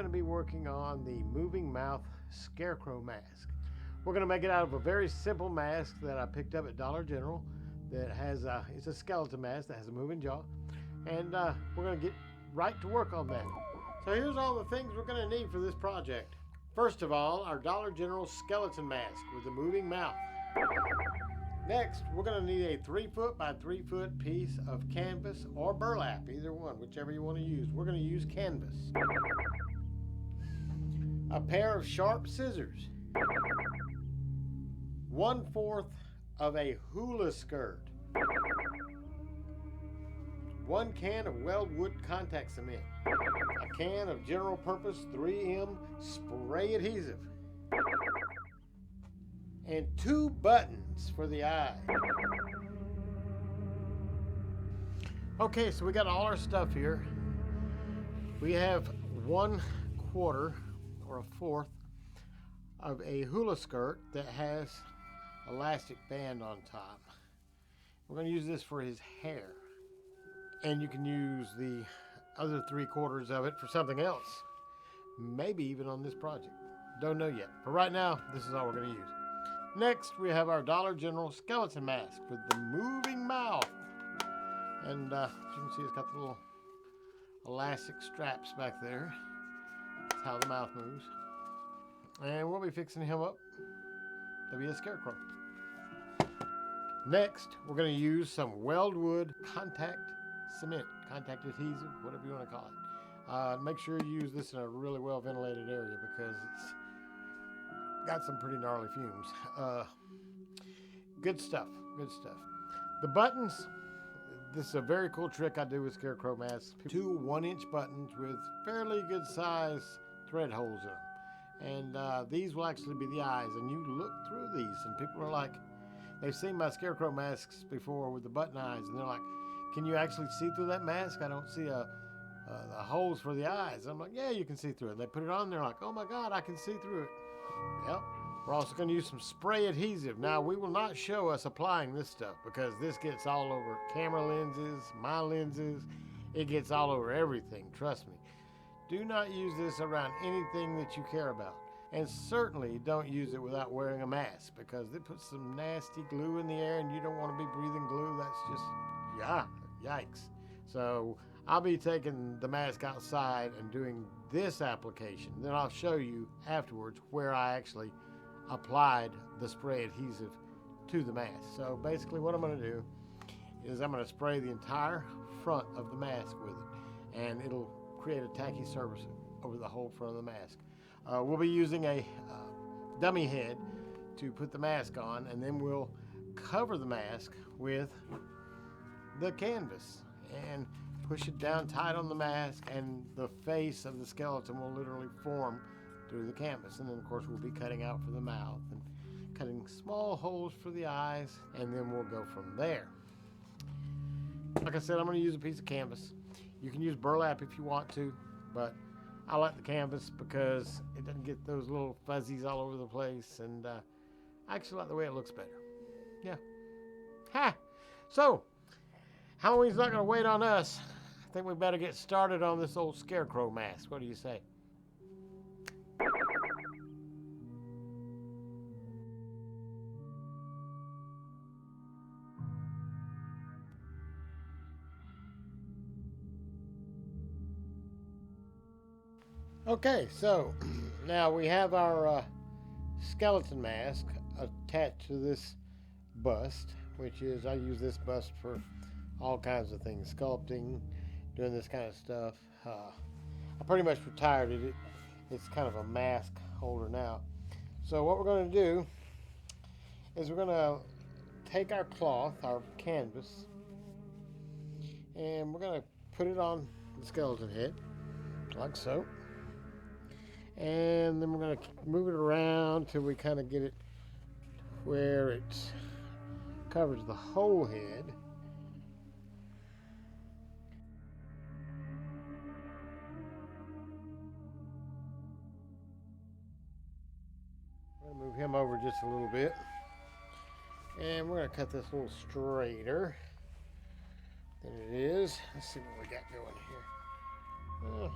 going to be working on the moving mouth Scarecrow mask. We're going to make it out of a very simple mask that I picked up at Dollar General that has it's a skeleton mask that has a moving jaw, and we're going to get right to work on that. So here's all the things we're going to need for this project. First of all, our Dollar General skeleton mask with a moving mouth. Next, we're going to need a 3-foot by 3-foot piece of canvas or burlap, either one, whichever you want to use. We're going to use canvas. A pair of sharp scissors. 1/4 of a hula skirt. 1 can of weldwood contact cement. A can of general purpose 3M spray adhesive. And 2 buttons for the eye. Okay, so we got all our stuff here. We have 1/4 or 1/4 of a hula skirt that has elastic band on top. We're going to use this for his hair. And you can use the other 3/4 of it for something else. Maybe even on this project. Don't know yet. But right now, this is all we're going to use. Next, we have our Dollar General skeleton mask with the moving mouth. And as you can see, it's got the little elastic straps back there. That's how the mouth moves. And we'll be fixing him up to be a scarecrow. Next, we're going to use some weldwood contact cement, contact adhesive, whatever you want to call it. Make sure you use this in a really well ventilated area because it's got some pretty gnarly fumes. Good stuff, good stuff. The buttons, this is a very cool trick I do with Scarecrow masks. 2 1-inch buttons with fairly good size thread holes in them. And these will actually be the eyes, and you look through these and people are like, they've seen my Scarecrow masks before with the button eyes, and they're like, can you actually see through that mask? I don't see the holes for the eyes. I'm like, yeah, you can see through it. And they put it on, they're like, oh my God, I can see through it. Yep. We're also going to use some spray adhesive. Now, we will not show us applying this stuff because this gets all over camera lenses, my lenses. It gets all over everything, trust me. Do not use this around anything that you care about. And certainly don't use it without wearing a mask because it puts some nasty glue in the air and you don't want to be breathing glue. That's just, yeah, yikes. So I'll be taking the mask outside and doing this application. Then I'll show you afterwards where I actually applied the spray adhesive to the mask. So basically what I'm going to do is I'm going to spray the entire front of the mask with it, and it'll create a tacky surface over the whole front of the mask. We'll be using a dummy head to put the mask on, and then we'll cover the mask with the canvas and push it down tight on the mask, and the face of the skeleton will literally form through the canvas. And then of course we'll be cutting out for the mouth and cutting small holes for the eyes, and then we'll go from there. Like I said, I'm going to use a piece of canvas. You can use burlap if you want to, but I like the canvas because it doesn't get those little fuzzies all over the place, and I actually like the way it looks better. Yeah. Ha! So, Halloween's not going to wait on us. I think we better get started on this old Scarecrow mask. What do you say? Okay, so now we have our skeleton mask attached to this bust, which is, I use this bust for all kinds of things, sculpting, doing this kind of stuff. I pretty much retired it. It's kind of a mask holder now. So what we're going to do is we're going to take our cloth, our canvas, and we're going to put it on the skeleton head, like so. And then we're going to move it around till we kind of get it where it covers the whole head. I'm going to move him over just a little bit. And we're going to cut this a little straighter than it is. Let's see what we got going here.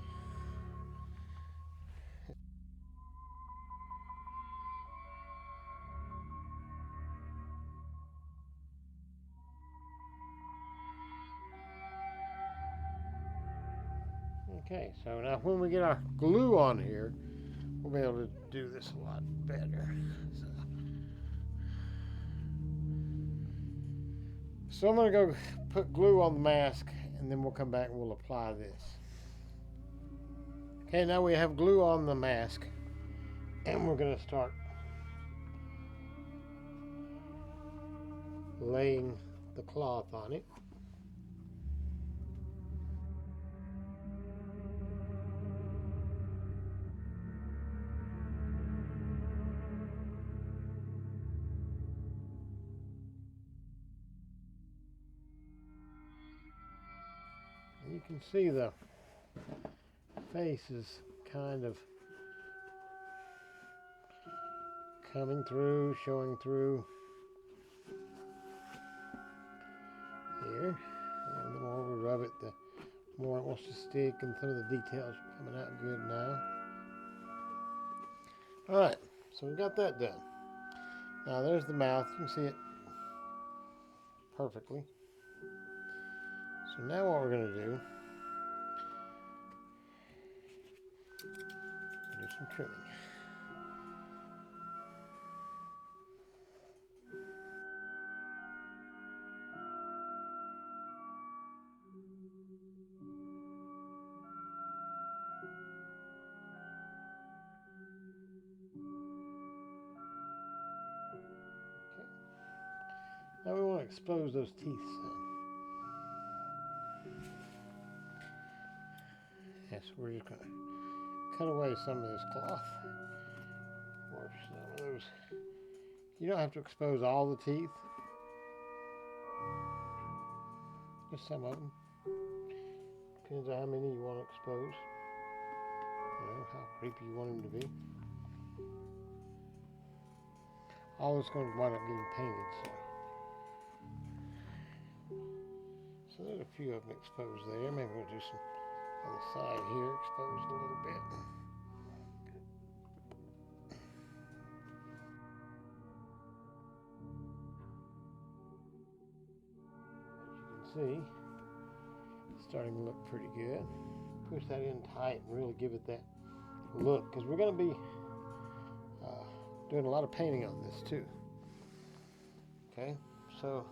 Okay, so now when we get our glue on here, we'll be able to do this a lot better. So I'm going to go put glue on the mask, and then we'll come back and we'll apply this. Okay, now we have glue on the mask, and we're going to start laying the cloth on it. You can see the face is kind of coming through, showing through here. And the more we rub it, the more it wants to stick, and some of the details are coming out good now. Alright, so we got that done. Now there's the mouth. You can see it perfectly. So now what we're going to do some trimming. Okay. Now we want to expose those teeth some. Yes, we're just going to cut away some of this cloth, or some of those. You don't have to expose all the teeth, just some of them. Depends on how many you want to expose, how creepy you want them to be. All is going to wind up getting painted, so there's a few of them exposed there. Maybe we'll do some on the side here, exposed a little bit. As you can see, it's starting to look pretty good. Push that in tight and really give it that look, because we're going to be doing a lot of painting on this too. Okay, so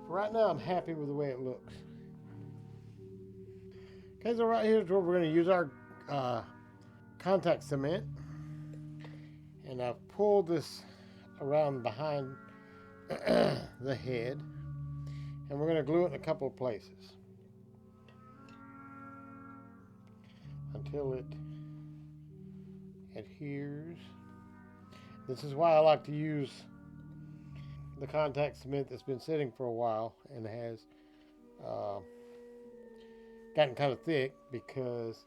right now I'm happy with the way it looks. Okay, so right here is where we're going to use our contact cement, and I've pulled this around behind the head, and we're going to glue it in a couple of places until it adheres. This is why I like to use the contact cement that's been sitting for a while and has gotten kind of thick, because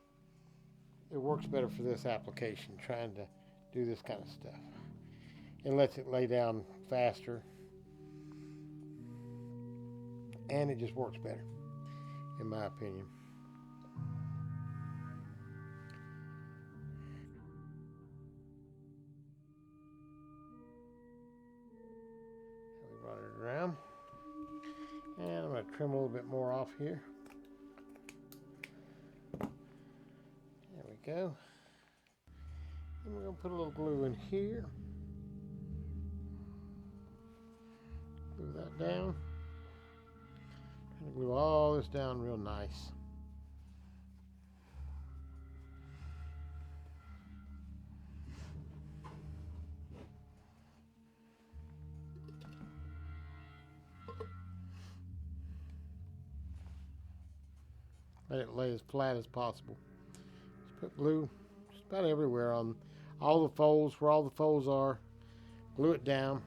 it works better for this application, trying to do this kind of stuff. It lets it lay down faster, and it just works better, in my opinion. We run it around, and I'm going to trim a little bit more off here. There we go. And we're going to put a little glue in here. Glue that down. And glue all this down real nice. Let it lay as flat as possible. Just put glue just about everywhere on all the folds, where all the folds are. Glue it down.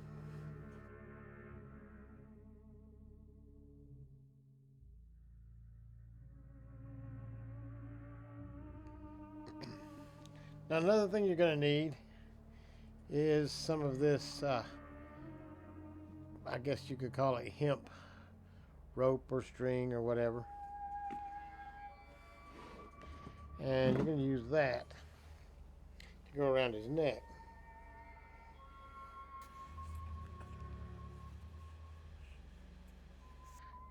Now another thing you're going to need is some of this, I guess you could call it hemp rope or string or whatever. And you're going to use that to go around his neck.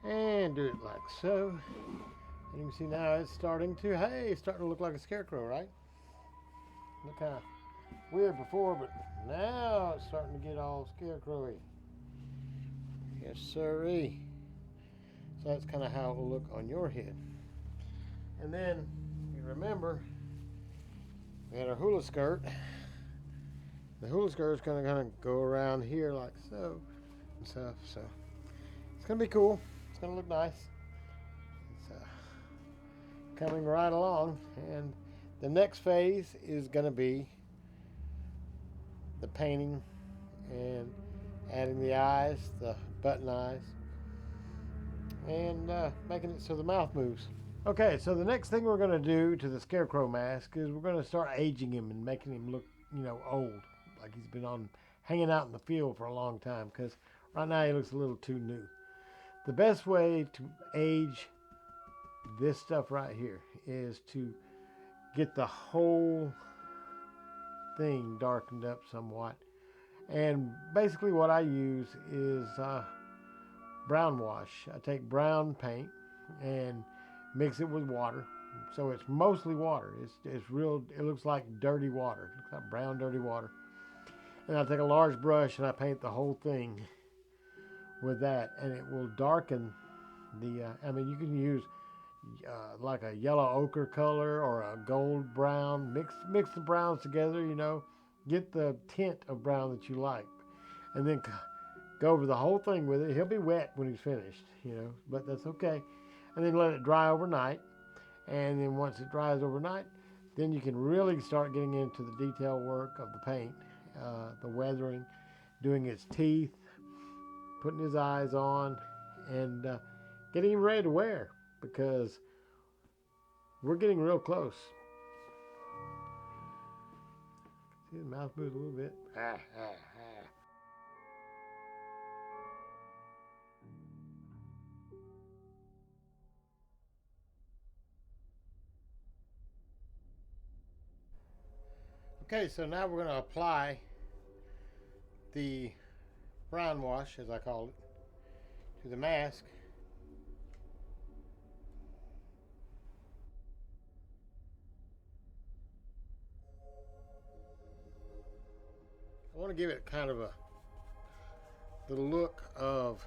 And do it like so. And you can see now it's starting to, hey, it's starting to look like a scarecrow, right? Look kind of weird before, but now it's starting to get all scarecrowy. Yes, sirree. So that's kind of how it will look on your head. And then, you remember, we had our hula skirt. The hula skirt is going to kind of go around here like so and stuff. So it's going to be cool. It's going to look nice. It's coming right along. And the next phase is going to be the painting and adding the eyes, the button eyes, and making it so the mouth moves. Okay, so the next thing we're going to do to the Scarecrow mask is we're going to start aging him and making him look, old, like he's been hanging out in the field for a long time, because right now he looks a little too new. The best way to age this stuff right here is to get the whole thing darkened up somewhat. And basically what I use is brown wash. I take brown paint and mix it with water. So it's mostly water. It's real, it looks like dirty water. It looks like brown dirty water. And I take a large brush and I paint the whole thing with that, and it will darken the, you can use like a yellow ochre color or a gold brown. Mix the browns together, get the tint of brown that you like, and then go over the whole thing with it. He'll be wet when he's finished, but that's okay. And then let it dry overnight. And then once it dries overnight, then you can really start getting into the detail work of the paint, the weathering, doing his teeth, putting his eyes on, and getting him ready to wear, because we're getting real close. See, the mouth moves a little bit. Okay, so now we're going to apply the brown wash, as I call it, to the mask. I want to give it kind of the look of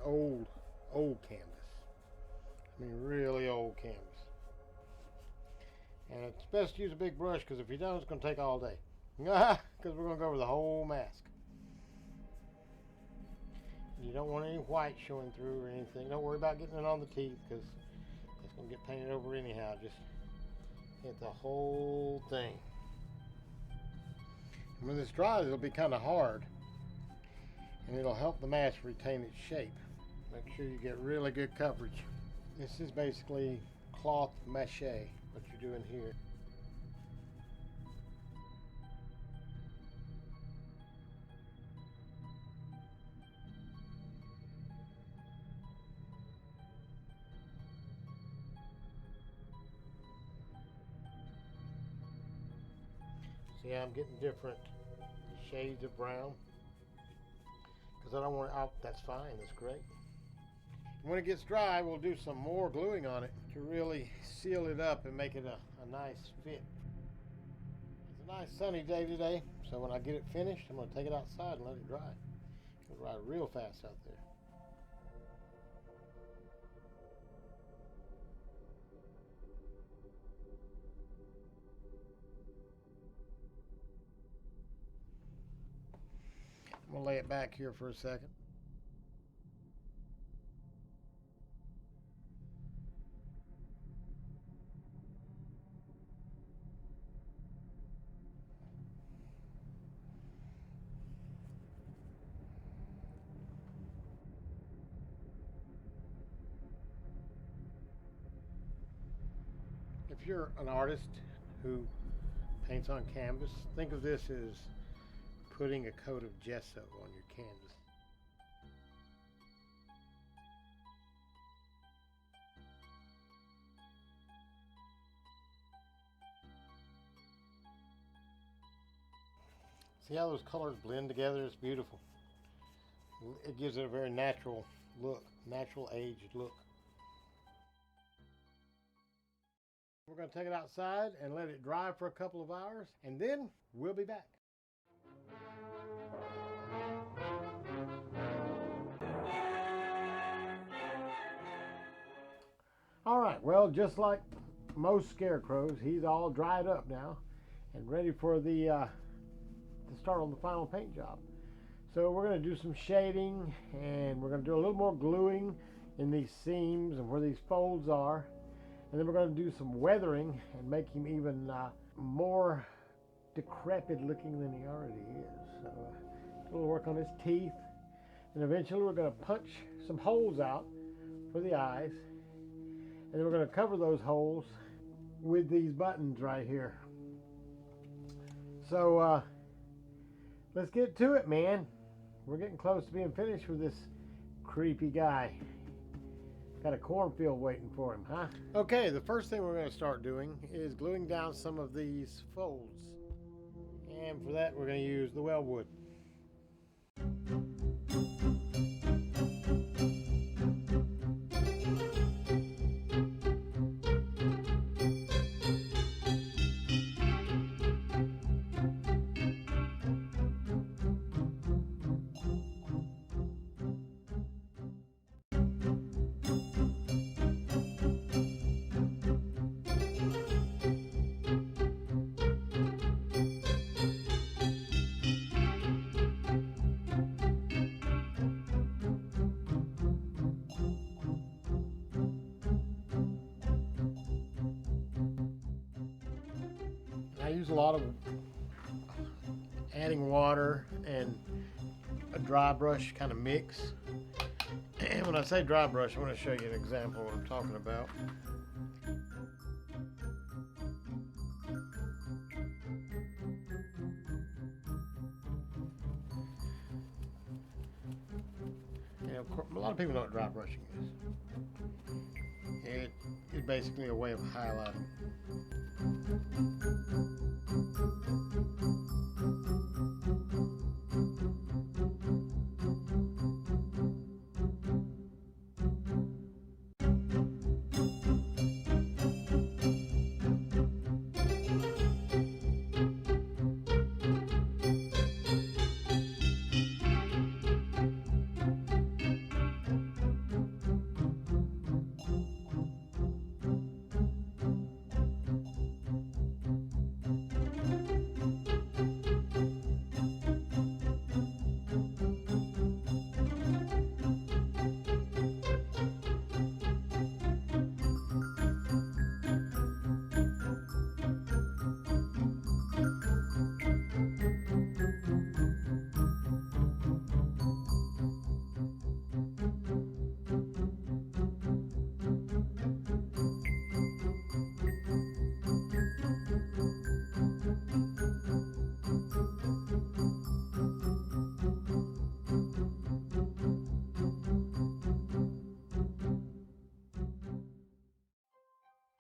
old canvas. Really old canvas. And it's best to use a big brush, because if you don't, it's going to take all day. Because we're going to go over the whole mask. You don't want any white showing through or anything. Don't worry about getting it on the teeth, because it's going to get painted over anyhow. Just get the whole thing. And when this dries, it'll be kind of hard, and it'll help the mask retain its shape. Make sure you get really good coverage. This is basically cloth mache, what you're doing here. See, I'm getting different shades of brown, because I don't want it. That's fine, that's great. When it gets dry, we'll do some more gluing on it to really seal it up and make it a nice fit. It's a nice sunny day today, so when I get it finished, I'm going to take it outside and let it dry. It'll dry real fast out there. I'm going to lay it back here for a second. If you're an artist who paints on canvas, think of this as putting a coat of gesso on your canvas. See how those colors blend together? It's beautiful. It gives it a very natural look, natural aged look. We're going to take it outside and let it dry for a couple of hours, and then we'll be back. All right, well, just like most scarecrows, he's all dried up now and ready for the to start on the final paint job. So we're going to do some shading, and we're going to do a little more gluing in these seams and where these folds are, and then we're going to do some weathering and make him even more decrepit looking than he already is. So a little work on his teeth, and eventually we're going to punch some holes out for the eyes, and then we're going to cover those holes with these buttons right here. So let's get to it, man. We're getting close to being finished with this creepy guy. Got a cornfield waiting for him, huh? Okay, the first thing we're going to start doing is gluing down some of these folds. And for that, we're going to use the weldwood. I use a lot of adding water and a dry brush kind of mix. And when I say dry brush, I want to show you an example of what I'm talking about. And of course, a lot of people know what dry brushing is. It is basically a way of highlighting.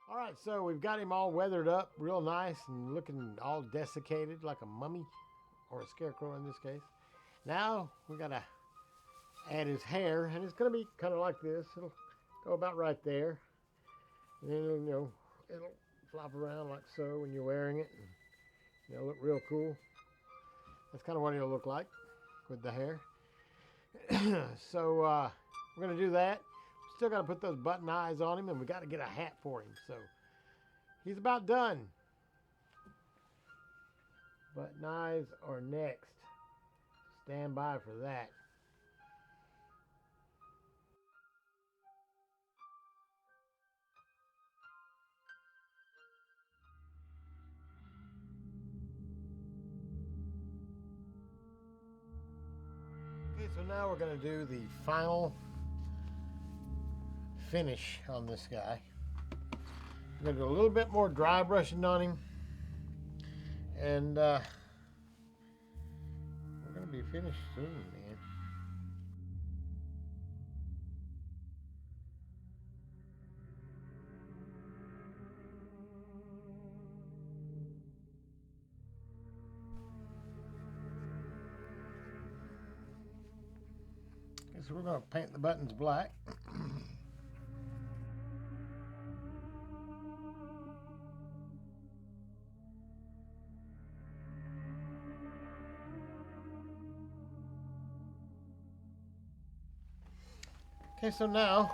Alright, so we've got him all weathered up real nice and looking all desiccated like a mummy, or a scarecrow in this case. Now we got to add his hair, and it's going to be kind of like this. It'll go about right there, and then it'll flop around like so when you're wearing it, and it'll look real cool. That's kind of what it'll look like with the hair. So we're going to do that. Still got to put those button eyes on him, and we got to get a hat for him. So he's about done. Button eyes are next. Stand by for that. Okay, so now we're going to do the final finish on this guy. I'm going to do a little bit more dry brushing on him, and we're going to be finished soon, man. Okay, so we're going to paint the buttons black. Okay, so now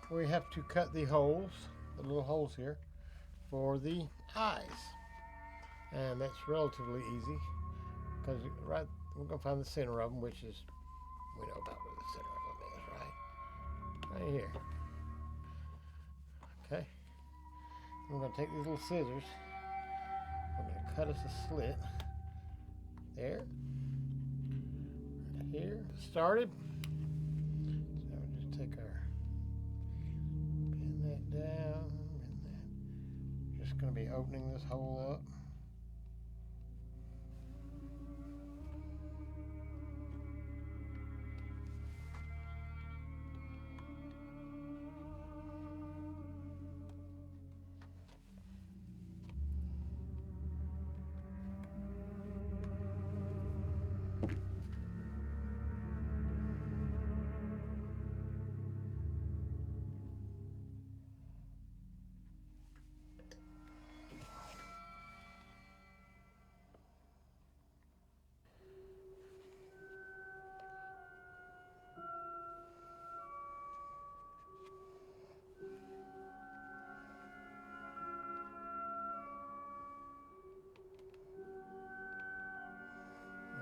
we have to cut the holes, the little holes here, for the eyes. And that's relatively easy because we're going to find the center of them, which is, we know about where the center of them is, right? Right here. Okay. We're going to take these little scissors. We're going to cut us a slit there, right here. Started. So we'll just take our, pin that down, and that. Just going to be opening this hole up.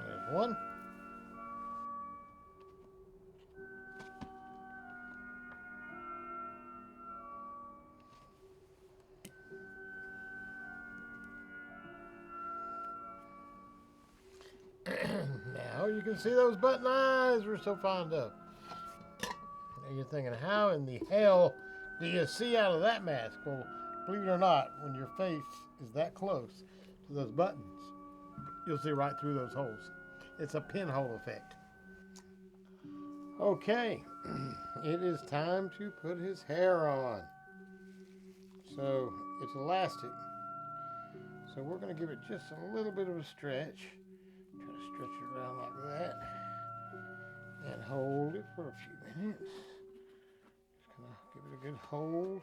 There's one. Now you can see those button eyes we're so fond of. Now you're thinking, how in the hell do you see out of that mask? Well, believe it or not, when your face is that close to those buttons, you'll see right through those holes. It's a pinhole effect. Okay, it is time to put his hair on. So it's elastic. So we're going to give it just a little bit of a stretch. Try to stretch it around like that. And hold it for a few minutes. Just going to give it a good hold.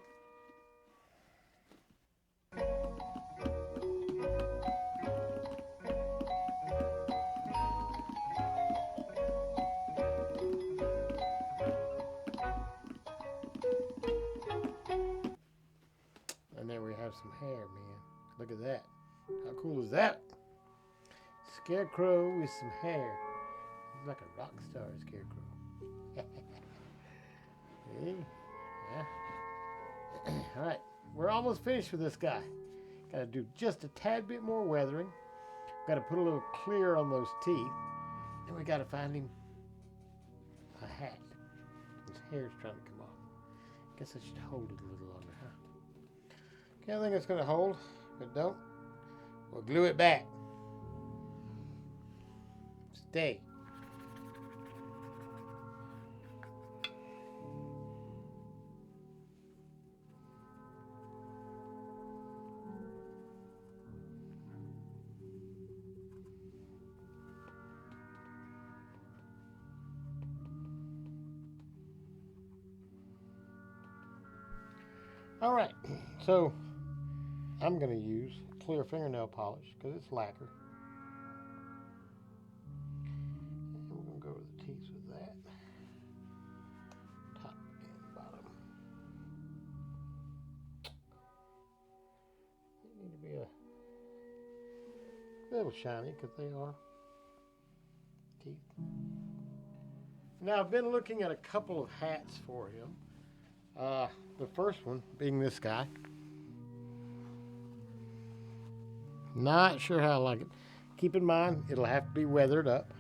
And there we have some hair, man. Look at that. How cool is that? Scarecrow with some hair. He's like a rock star, Scarecrow. See? Yeah. All right, we're almost finished with this guy. Got to do just a tad bit more weathering. Got to put a little clear on those teeth. Then we got to find him a hat. His hair's trying to come off. Guess I should hold it a little longer, huh? Okay, I think it's going to hold. If it don't, we'll glue it back. Stay. All right, so I'm going to use clear fingernail polish because it's lacquer. And we're going to go over the teeth with that. Top and bottom. They need to be a little shiny because they are teeth. Now I've been looking at a couple of hats for him. The first one being this guy. Not sure how I like it. Keep in mind, it'll have to be weathered up.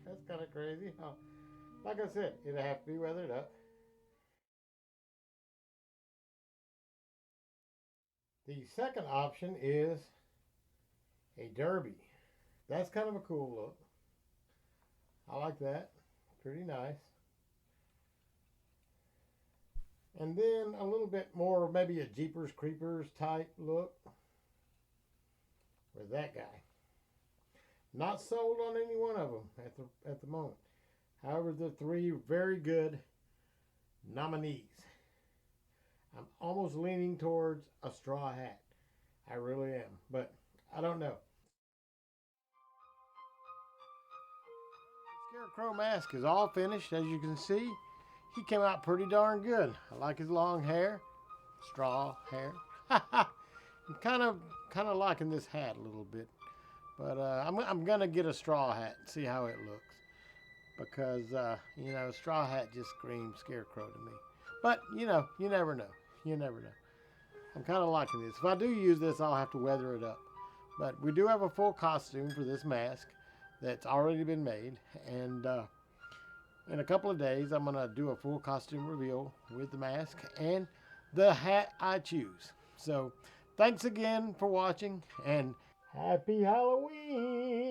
That's kind of crazy, huh? Like I said, it'll have to be weathered up. The second option is a derby. That's kind of a cool look. I like that. Pretty nice. And then a little bit more, maybe a Jeepers Creepers type look with that guy. Not sold on any one of them at the moment. However, the three very good nominees. I'm almost leaning towards a straw hat. I really am, but I don't know. Scarecrow mask is all finished, as you can see. He came out pretty darn good. I like his long hair, straw hair. I'm kind of liking this hat a little bit, but I'm gonna get a straw hat and see how it looks, because you know, straw hat just screams Scarecrow to me. But you know, you never know. You never know. I'm kind of liking this. If I do use this, I'll have to weather it up. But we do have a full costume for this mask that's already been made, and in a couple of days, I'm going to do a full costume reveal with the mask and the hat I choose. So, thanks again for watching, and happy Halloween!